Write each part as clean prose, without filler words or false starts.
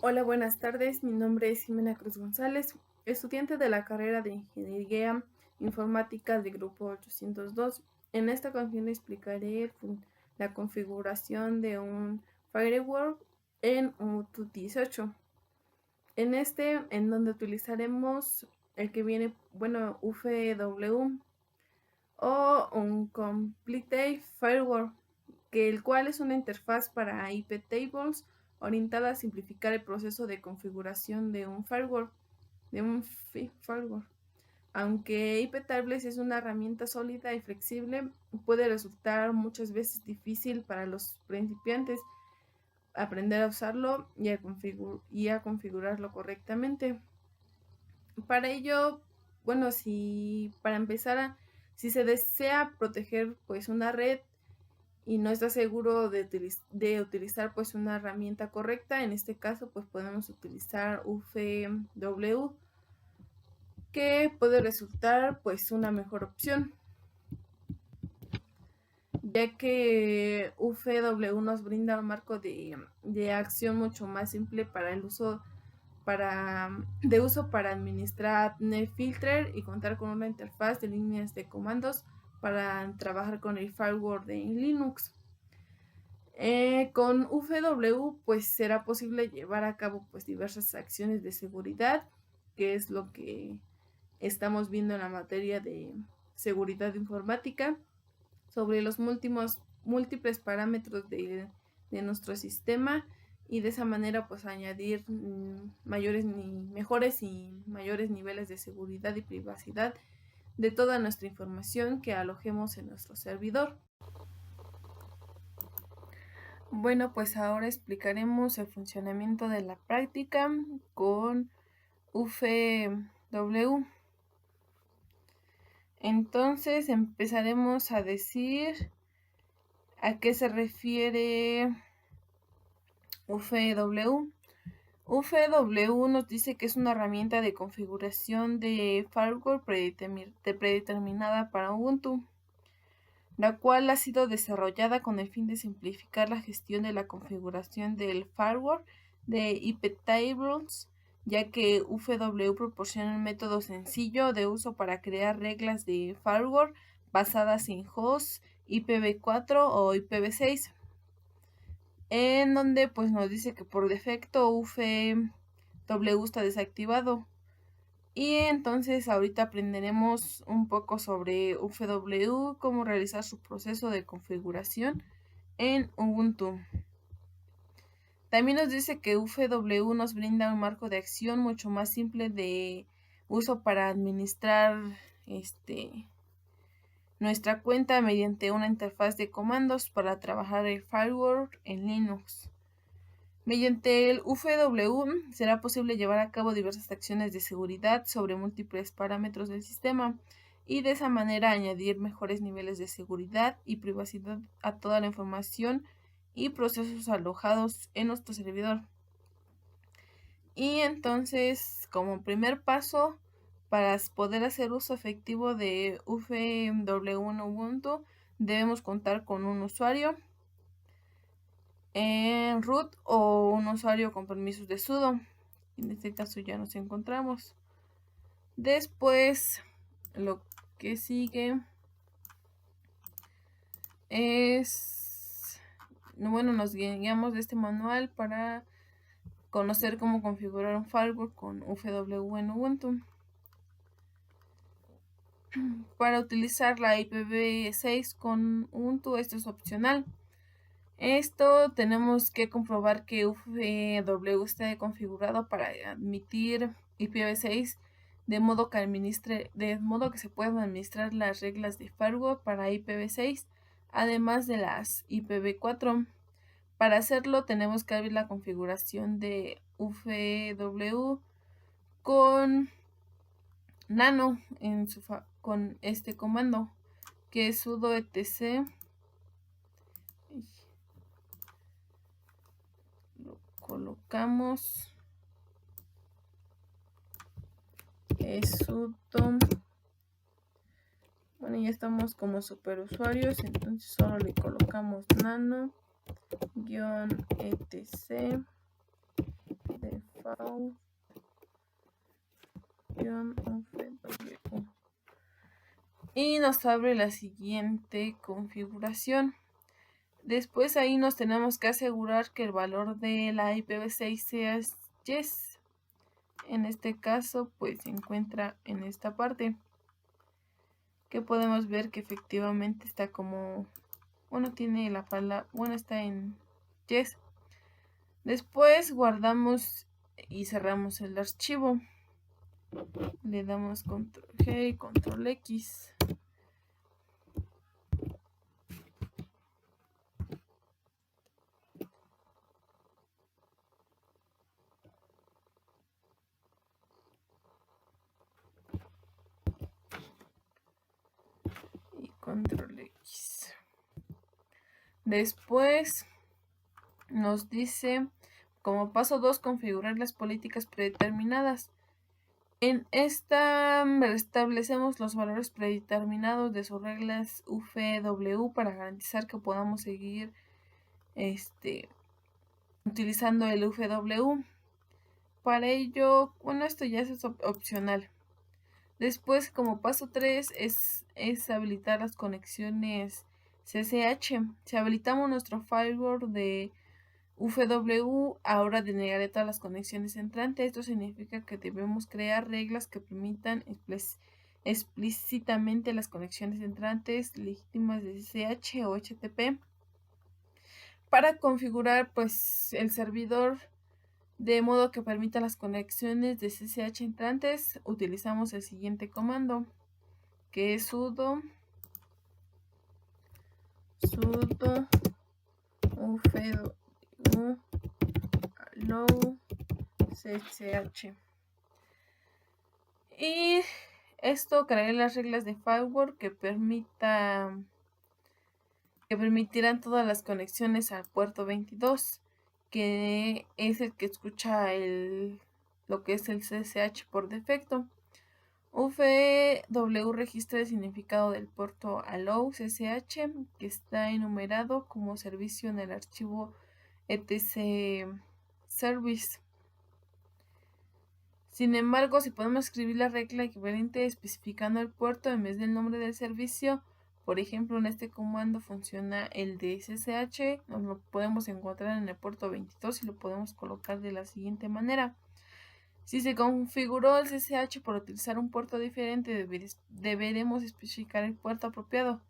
Hola, buenas tardes. Mi nombre es Jimena Cruz González, estudiante de la carrera de Ingeniería Informática de Grupo 802. En esta ocasión explicaré la configuración de un firewall en Ubuntu 18. En donde utilizaremos el que viene, UFW o un Complete Firewall, el cual es una interfaz para IP tables orientada a simplificar el proceso de configuración de un firewall. Aunque IP tables es una herramienta sólida y flexible, puede resultar muchas veces difícil para los principiantes aprender a usarlo y a configurarlo correctamente. Para ello, para empezar, si se desea proteger pues una red y no está seguro de utilizar pues una herramienta correcta, en este caso pues podemos utilizar UFW, que puede resultar pues una mejor opción, ya que UFW nos brinda un marco de acción mucho más simple para el uso para administrar NetFilter y contar con una interfaz de líneas de comandos para trabajar con el firewall de Linux. Con UFW pues será posible llevar a cabo pues diversas acciones de seguridad, que es lo que estamos viendo en la materia de seguridad informática, sobre los múltiples parámetros de nuestro sistema, y de esa manera pues añadir mejores y mayores niveles de seguridad y privacidad de toda nuestra información que alojemos en nuestro servidor. Bueno, pues ahora explicaremos el funcionamiento de la práctica con UFW. Entonces empezaremos a decir a qué se refiere UFW. UFW nos dice que es una herramienta de configuración de firewall predeterminada para Ubuntu, la cual ha sido desarrollada con el fin de simplificar la gestión de la configuración del firewall de IP tables, ya que UFW proporciona un método sencillo de uso para crear reglas de firewall basadas en hosts IPv4 o IPv6, en donde pues nos dice que por defecto UFW está desactivado. Y entonces ahorita aprenderemos un poco sobre UFW, cómo realizar su proceso de configuración en Ubuntu. También nos dice que UFW nos brinda un marco de acción mucho más simple de uso para administrar nuestra cuenta mediante una interfaz de comandos para trabajar el firewall en Linux. Mediante el UFW será posible llevar a cabo diversas acciones de seguridad sobre múltiples parámetros del sistema y de esa manera añadir mejores niveles de seguridad y privacidad a toda la información y procesos alojados en nuestro servidor. Y entonces, como primer paso, para poder hacer uso efectivo de UFW en Ubuntu, debemos contar con un usuario en root o un usuario con permisos de sudo. En este caso ya nos encontramos. Después, lo que sigue es, nos guiamos de este manual para conocer cómo configurar un firewall con UFW en Ubuntu. Para utilizar la IPv6 con Ubuntu, esto es opcional. Esto tenemos que comprobar que UFW esté configurado para admitir IPv6 de modo que se puedan administrar las reglas de firewall para IPv6, además de las IPv4. Para hacerlo tenemos que abrir la configuración de UFW con nano con este comando, que es sudo etc. Lo colocamos, es sudo. Bueno, ya estamos como superusuarios, entonces solo le colocamos nano-etc de y nos abre la siguiente configuración. Después ahí nos tenemos que asegurar que el valor de la IPv6 sea yes. En este caso pues se encuentra en esta parte, que podemos ver que efectivamente está como, bueno, tiene la palabra, bueno, está en yes. Después guardamos y cerramos el archivo. Le damos control G y control X. Y control X. Después nos dice, como paso 2, configurar las políticas predeterminadas. En esta restablecemos los valores predeterminados de sus reglas UFW para garantizar que podamos seguir utilizando el UFW. Para ello, bueno, esto ya es opcional. Después, como paso 3, es habilitar las conexiones CCH. Si habilitamos nuestro firewall de UFW, ahora denegaré todas las conexiones entrantes. Esto significa que debemos crear reglas que permitan explícitamente las conexiones entrantes legítimas de CCH o HTTP. Para configurar pues el servidor de modo que permita las conexiones de CCH entrantes, utilizamos el siguiente comando, que es sudo ufw allow cch. Y esto creará las reglas de firewall que permitirán todas las conexiones al puerto 22, que es el que escucha lo que es el CCH por defecto. UFW registra el significado del puerto allow cch, que está enumerado como servicio en el archivo etc service. Sin embargo, si podemos escribir la regla equivalente especificando el puerto en vez del nombre del servicio, por ejemplo, en este comando funciona el de SSH, nos lo podemos encontrar en el puerto 22 y lo podemos colocar de la siguiente manera. Si se configuró el SSH por utilizar un puerto diferente, deberemos especificar el puerto apropiado.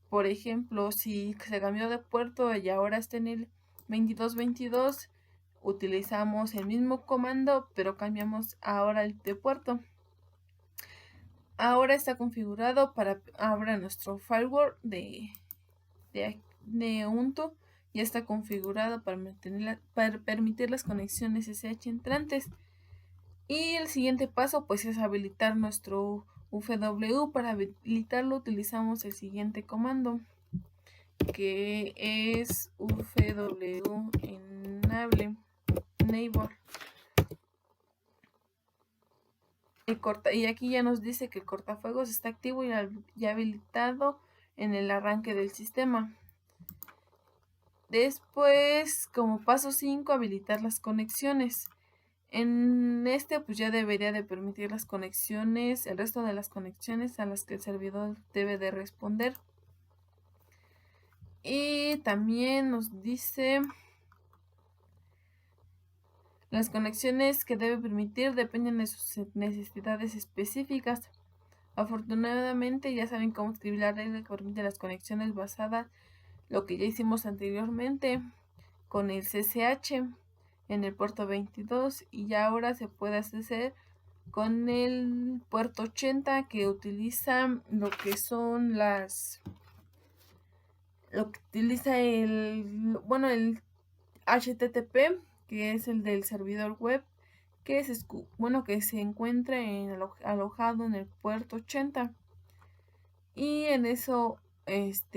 Por ejemplo, si se cambió de puerto y ahora está en el 2222, utilizamos el mismo comando, pero cambiamos ahora el de puerto. Ahora está configurado para ahora nuestro firewall de Ubuntu. Ya está configurado para permitir las conexiones SSH entrantes. Y el siguiente paso pues es habilitar nuestro UFW. Para habilitarlo utilizamos el siguiente comando, que es UFW enable. Y aquí ya nos dice que el cortafuegos está activo y habilitado en el arranque del sistema. Después, como paso 5, habilitar las conexiones. En este pues ya debería de permitir las conexiones, el resto de las conexiones a las que el servidor debe de responder. Y también nos dice las conexiones que debe permitir dependen de sus necesidades específicas. Afortunadamente ya saben cómo escribir la regla que permite las conexiones basada lo que ya hicimos anteriormente con el CCH en el puerto 22, y ya ahora se puede hacer con el puerto 80, que utiliza lo que utiliza el HTTP, que es el del servidor web, que se encuentra alojado en el puerto 80. Y en eso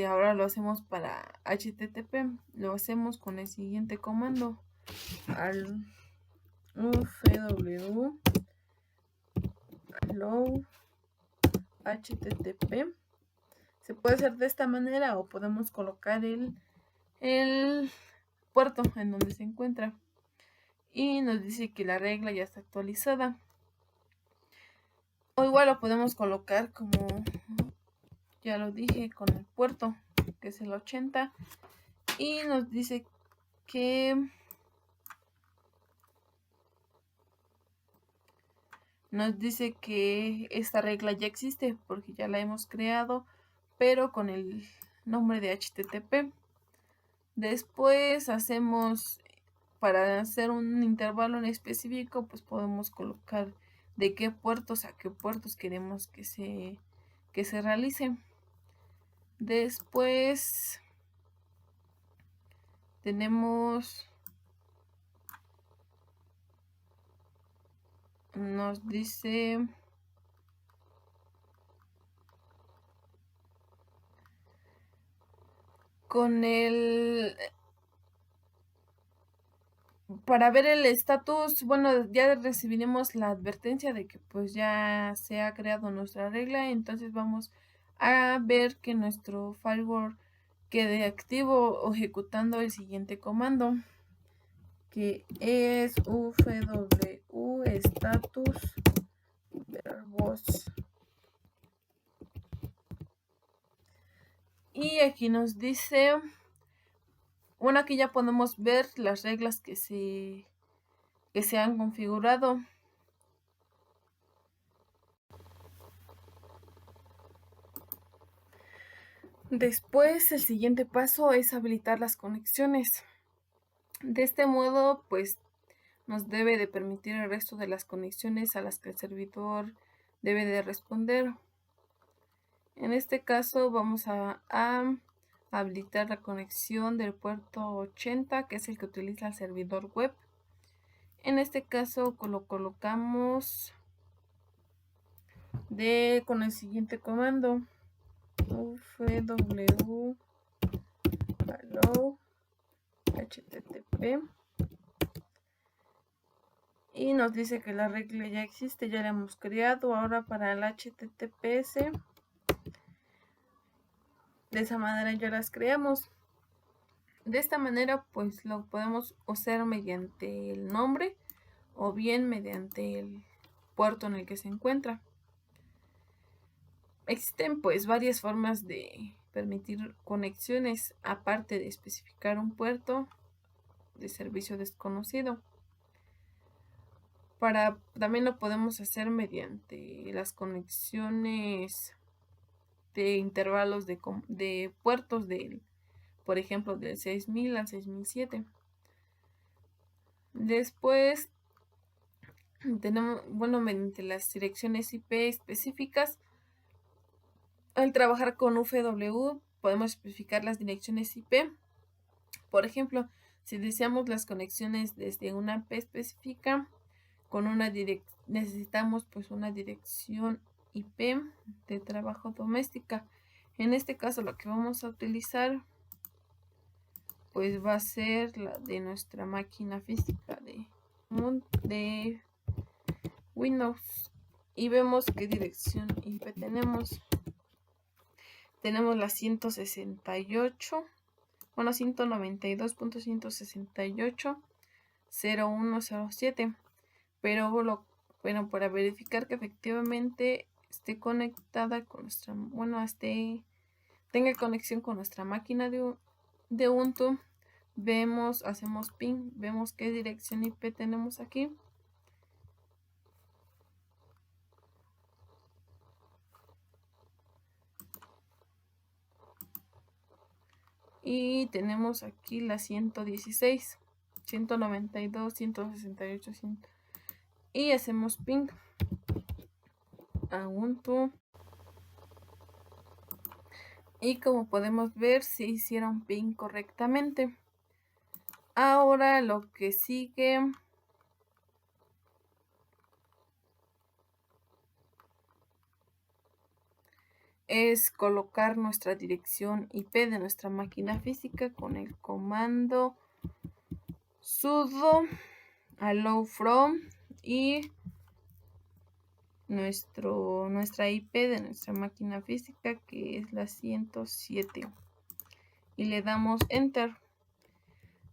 ahora lo hacemos para HTTP. Lo hacemos con el siguiente comando, al UFW allow HTTP. Se puede hacer de esta manera o podemos colocar el puerto en donde se encuentra. y nos dice que la regla ya está actualizada. O igual lo podemos colocar como ya lo dije con el puerto, que es el 80, y nos dice que esta regla ya existe porque ya la hemos creado, pero con el nombre de HTTP. Después para hacer un intervalo en específico, pues podemos colocar de qué puertos a qué puertos queremos que se realice. Después nos dice para ver el estatus, bueno, ya recibiremos la advertencia de que pues ya se ha creado nuestra regla, entonces vamos a ver que nuestro firewall quede activo o ejecutando el siguiente comando, que es ufw status verbose. Y aquí nos dice, bueno, aquí ya podemos ver las reglas que se han configurado. Después, el siguiente paso es habilitar las conexiones. De este modo, pues nos debe de permitir el resto de las conexiones a las que el servidor debe de responder. En este caso vamos a habilitar la conexión del puerto 80, que es el que utiliza el servidor web. En este caso lo colocamos con el siguiente comando: ufw hello http, y nos dice que la regla ya existe, ya la hemos creado. Ahora para el HTTPS, de esa manera ya las creamos. De esta manera pues lo podemos hacer mediante el nombre o bien mediante el puerto en el que se encuentra. Existen pues varias formas de permitir conexiones, aparte de especificar un puerto de servicio desconocido. También lo podemos hacer mediante las conexiones de intervalos de puertos por ejemplo, del 6000 al 6007. Después tenemos, mediante las direcciones IP específicas. Al trabajar con UFW podemos especificar las direcciones IP. Por ejemplo, si deseamos las conexiones desde una IP específica, necesitamos pues una dirección IP de trabajo doméstica. En este caso lo que vamos a utilizar pues va a ser la de nuestra máquina física de Windows, y vemos qué dirección IP tenemos. Tenemos la 192.168.0107, pero para verificar que efectivamente esté conectada con tenga conexión con nuestra máquina de Ubuntu, hacemos ping, vemos qué dirección IP tenemos aquí. Y tenemos aquí la 116, 192, 168, 100. Y hacemos ping a Ubuntu. Y como podemos ver, se hicieron ping correctamente. Ahora lo que sigue es colocar nuestra dirección IP de nuestra máquina física con el comando sudo allow from y nuestra IP de nuestra máquina física, que es la 107, y le damos enter.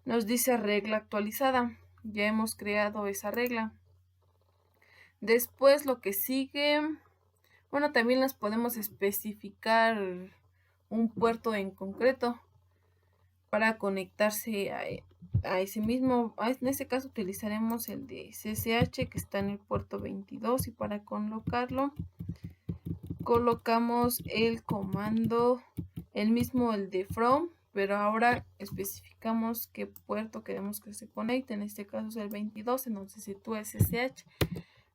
Nos dice regla actualizada. Ya hemos creado esa regla. Después lo que sigue, bueno, también las podemos especificar un puerto en concreto para conectarse a ese mismo. En este caso utilizaremos el de CCH que está en el puerto 22 y para colocarlo colocamos el comando, el mismo, el de from, pero ahora especificamos qué puerto queremos que se conecte. En este caso es el 22 en donde se sitúa SSH.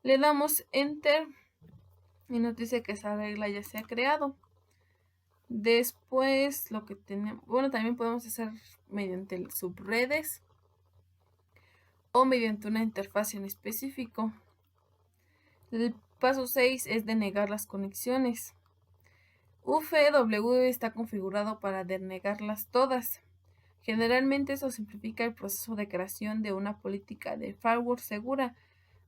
Le damos enter y nos dice que esa regla ya se ha creado. Después lo que tenemos, bueno, también podemos hacer mediante el subredes o mediante una interfaz en específico. El paso 6 es denegar las conexiones. UFW está configurado para denegarlas todas. Generalmente eso simplifica el proceso de creación de una política de firewall segura,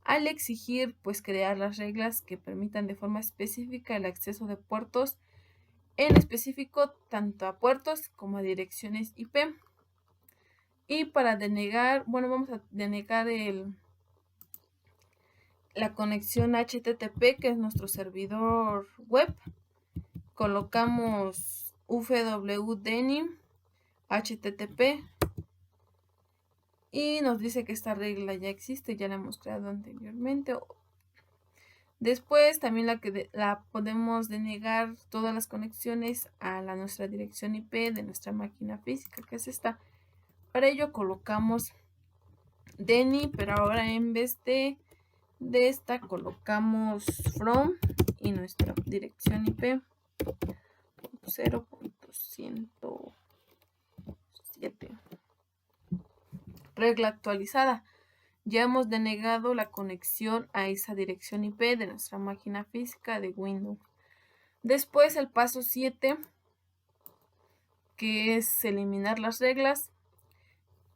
al exigir pues crear las reglas que permitan de forma específica el acceso de puertos, en específico tanto a puertos como a direcciones IP. Y para denegar, bueno, vamos a denegar la conexión HTTP, que es nuestro servidor web. Colocamos ufwdenim HTTP y nos dice que esta regla ya existe, ya la hemos creado anteriormente. Después también la podemos denegar todas las conexiones a nuestra dirección IP de nuestra máquina física, que es esta. Para ello colocamos deni, pero ahora en vez de esta colocamos from y nuestra dirección IP 0.107. Regla actualizada. Ya hemos denegado la conexión a esa dirección IP de nuestra máquina física de Windows. Después el paso 7, que es eliminar las reglas.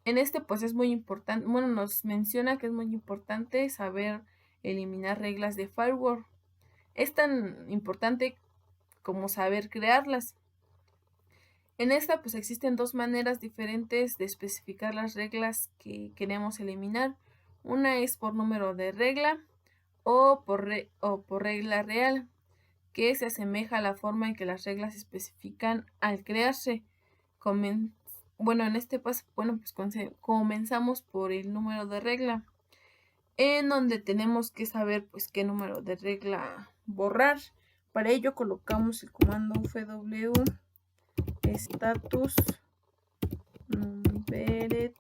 En este pues es muy importante, bueno, nos menciona que es muy importante saber eliminar reglas de firewall. Es tan importante como saber crearlas. En esta pues existen dos maneras diferentes de especificar las reglas que queremos eliminar. Una es por número de regla o por regla real, que se asemeja a la forma en que las reglas se especifican al crearse. Bueno, en este paso, bueno, pues comenzamos por el número de regla, en donde tenemos que saber pues qué número de regla borrar. Para ello colocamos el comando fw status numbered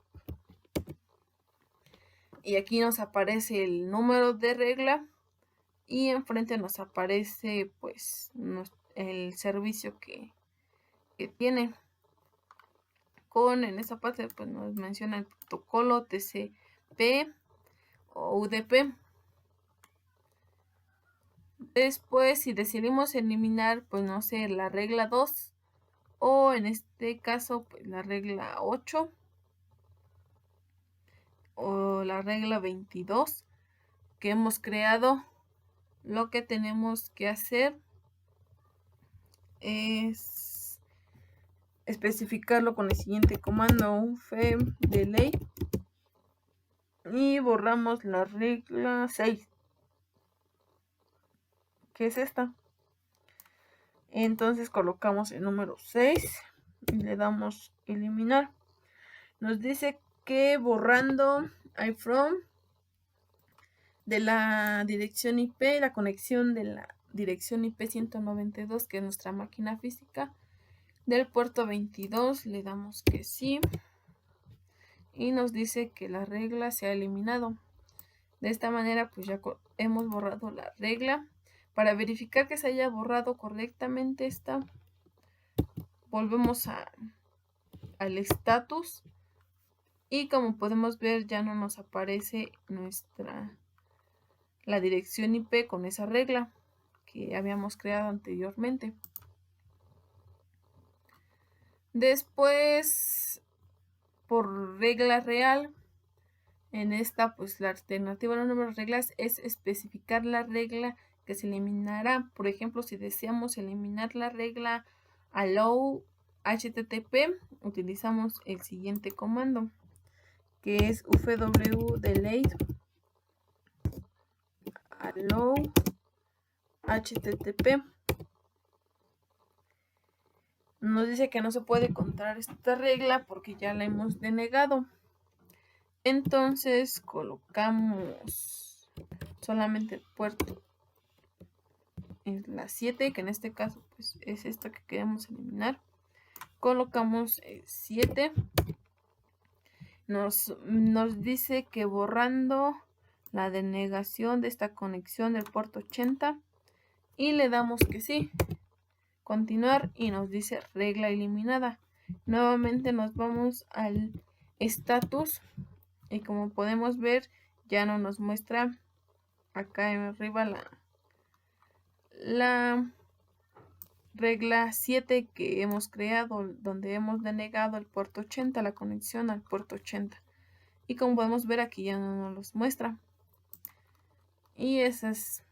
y aquí nos aparece el número de regla y enfrente nos aparece pues el servicio que tiene. En esta parte pues nos menciona el protocolo TCP o UDP. Después si decidimos eliminar pues no sé, la regla 2 o en este caso pues la regla 8 o la regla 22 que hemos creado, lo que tenemos que hacer es especificarlo con el siguiente comando delay y borramos la regla 6, que es esta. Entonces colocamos el número 6 y le damos eliminar. Nos dice que borrando ifrom de la dirección IP, la conexión de la dirección IP 192, que es nuestra máquina física, del puerto 22, le damos que sí y nos dice que la regla se ha eliminado. De esta manera pues ya hemos borrado la regla. Para verificar que se haya borrado correctamente esta, volvemos al status y como podemos ver ya no nos aparece la dirección IP con esa regla que habíamos creado anteriormente. Después, por regla real, en esta pues la alternativa al número de reglas es especificar la regla que se eliminará. Por ejemplo, si deseamos eliminar la regla allow HTTP, utilizamos el siguiente comando, que es UFW delete allow HTTP. Nos dice que no se puede encontrar esta regla porque ya la hemos denegado. Entonces colocamos solamente el puerto en la 7, que en este caso pues es esta que queremos eliminar. Colocamos 7. Nos dice que borrando la denegación de esta conexión del puerto 80 y le damos que sí, continuar, y nos dice regla eliminada. Nuevamente nos vamos al status y como podemos ver ya no nos muestra acá arriba la regla 7 que hemos creado, donde hemos denegado el puerto 80, la conexión al puerto 80. Y como podemos ver aquí ya no nos los muestra. Y esa es.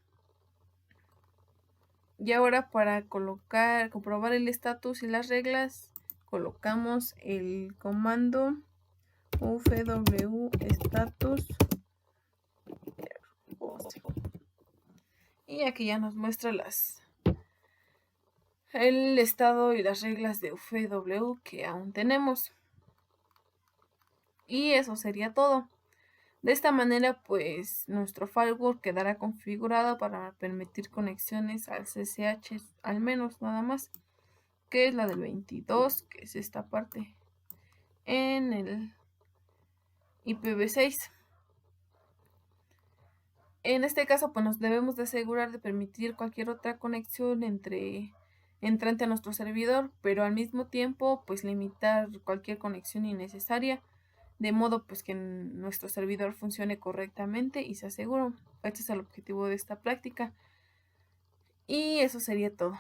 Y ahora para comprobar el estatus y las reglas, colocamos el comando ufw status y aquí ya nos muestra el estado y las reglas de UFW que aún tenemos. Y eso sería todo. De esta manera, pues nuestro firewall quedará configurado para permitir conexiones al CCH, al menos nada más, que es la del 22, que es esta parte en el IPv6. En este caso, pues nos debemos de asegurar de permitir cualquier otra conexión entrante a nuestro servidor, pero al mismo tiempo, pues limitar cualquier conexión innecesaria, de modo pues que nuestro servidor funcione correctamente y sea seguro. Este es el objetivo de esta práctica. Y eso sería todo.